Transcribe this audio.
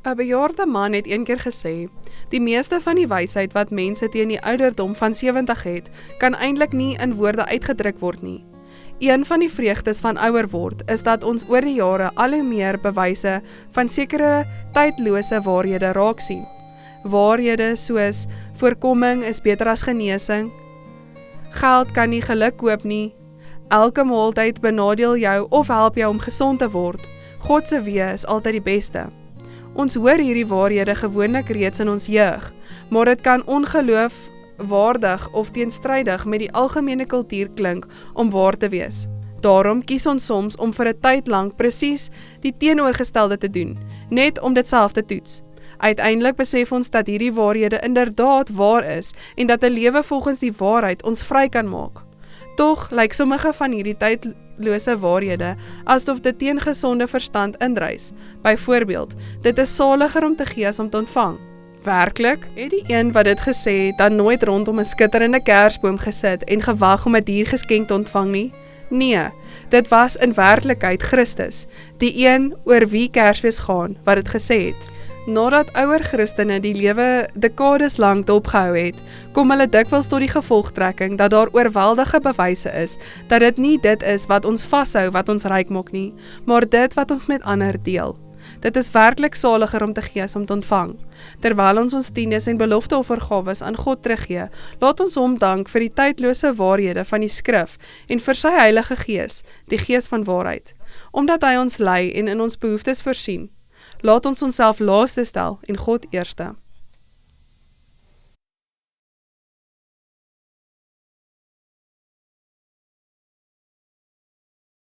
'n bejaarde man het een keer gesê, die meeste van die wysheid wat mense teen die ouderdom van 70 het, kan eintlik nie in woorde uitgedruk word nie. Een van die vreugdes van ouer word, is dat ons oor die jare al hoe meer bewyse van sekere tydlose waarhede raak sien. Waarhede soos, voorkomming is beter as genesing, geld kan nie geluk koop nie, elke maaltyd benadeel jou of help jou om gesond te word, God se weë is altyd die beste. Ons hoor hierdie waarhede gewoonlik reeds in ons jeug, maar dit kan ongeloofwaardig of teenstrydig met die algemene kultuur klink om waar te wees. Daarom kies ons soms om vir 'n tyd lank presies die teenoorgestelde te doen, net om dit self te toets. Uiteindelik besef ons dat hierdie waarhede inderdaad waar is en dat 'n lewe volgens die waarheid ons vry kan maak. Tog lyk sommige van hierdie tydlose waarhede asof dit teen gesonde verstand indrys. Byvoorbeeld, dit is saliger om te gee as om te ontvang. Werklik, het die een wat dit gesê het dan nooit rondom 'n skitterende kersboom gesit en gewag om 'n diergeskenk te ontvang nie? Nee, dit was in werklikheid Christus, die een oor wie Kersfees gaan, wat dit gesê het. Nadat ouer Christene die lewe dekades lank dopgehou het, kom hulle dikwels tot die gevolgtrekking dat daar oorweldige bewyse is, dat dit nie dit is wat ons vashou wat ons ryk maak nie, maar dit wat ons met ander deel. Dit is werklik saliger om te gee as om te ontvang. Terwyl ons tiendes en belofteoffergawes aan God teruggee, laat ons hom dank vir die tydlose waarhede van die skrif en vir sy Heilige Gees, die Gees van waarheid, omdat hy ons lei en in ons behoeftes voorsien. Laat ons onsself laaste stel en God eerste.